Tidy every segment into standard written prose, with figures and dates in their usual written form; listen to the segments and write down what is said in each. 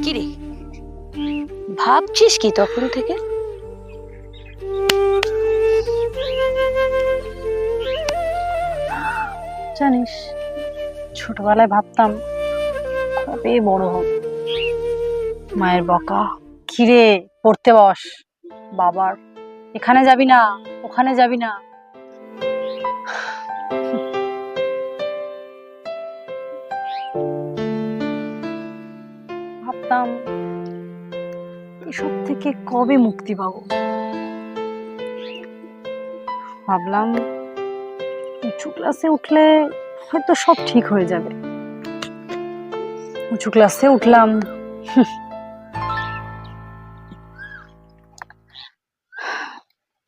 কিরে, ভাবছিস কি তখন থেকে? জানিস, ছোটবেলায় ভাবতাম কবে বড় হব। মায়ের বকা, কিরে পড়তে বস, বাবার এখানে যাবি না ওখানে যাবি না। ভাবতাম এসব থেকে কবে মুক্তি পাবো। ভাবলাম উঁচু ক্লাসে উঠলে হয়তো সব ঠিক হয়ে যাবে। উঁচু ক্লাসে উঠলাম,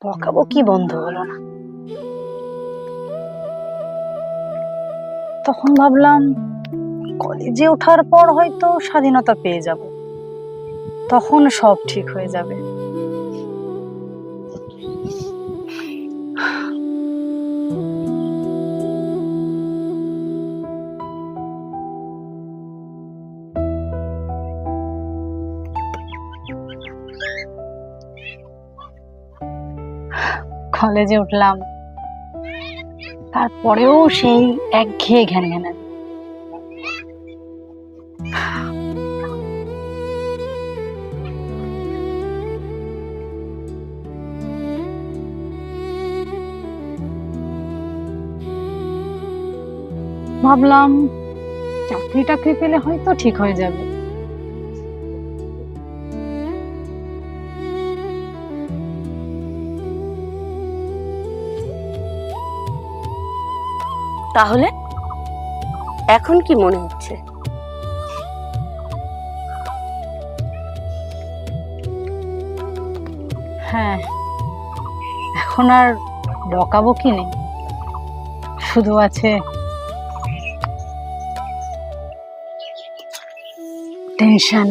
বকাবকি বন্ধ হলো না। তখন ভাবলাম কলেজে ওঠার পর হয়তো স্বাধীনতা পেয়ে যাব, তখন সব ঠিক হয়ে যাবে। কলেজে উঠলাম, তারপরেও সেই একঘেয়ে ঘ্যান ঘ্যান। ভাবলাম চাকরি টাকরি পেলে হয়তো ঠিক হয়ে যাবে। তাহলে এখন কি মনে হচ্ছে? হ্যাঁ, এখন আর বকাবকি নেই, শুধু আছে টেনশন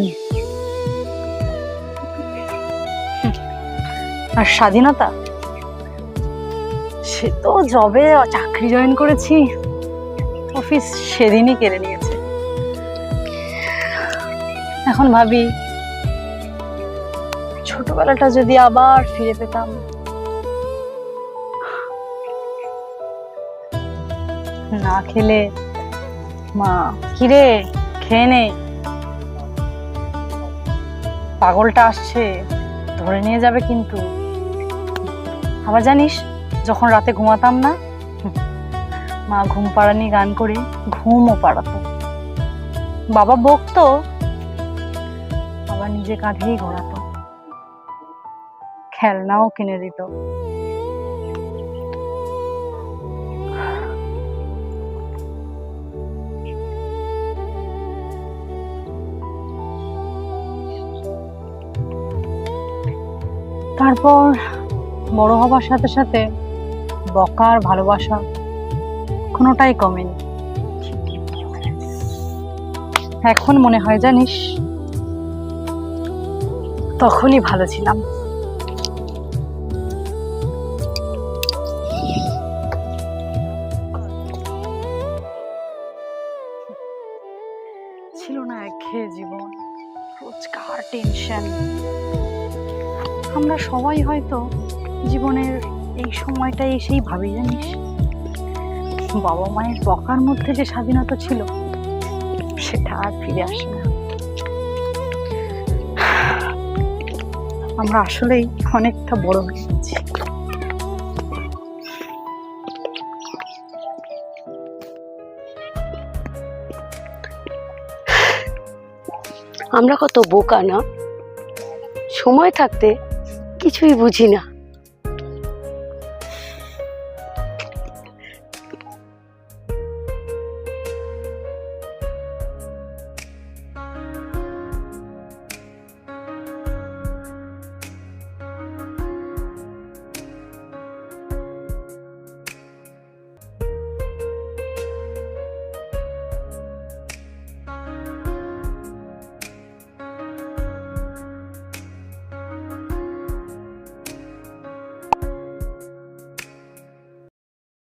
আর স্বাধীনতা। সে তো জবে চাকরি জয়েন করেছি, অফিস সেদিনই কেড়ে নিয়েছে। এখন ভাবি ছোটবেলাটা যদি আবার ফিরে পেতাম। না খেলে মা, কিরে খেয়ে নে, পাগলটা আসছে ধরে নিয়ে যাবে কিন্তু। আবার জানিস, যখন রাতে ঘুমাতাম না, মা ঘুম পাড়ানি গান করে ঘুমও পাড়াতো। বাবা বকতো, আবার নিজে কাঁধেই ঘোরাতো, খেলনাও কিনে দিত। তারপর বড় হবার সাথে সাথে বকার ভালোবাসা কোনোটাই কমেনি। এখন মনে হয় জানিস, তখনই ভালো ছিলাম। ছিল না একঘেয়ে জীবন, রোজকার টেনশন। আমরা সবাই হয়তো জীবনের এই সময়টাই এসেই ভাবি জানিস, বাবা মায়ের বকার মধ্যে যে স্বাধীনতা ছিল সেটা আর ফিরে আসে না। আমরা আসলেই অনেকটা বড় হয়ে গেছি। আমরা কত বোকা না, সময় থাকতে কিছুই বুঝি না।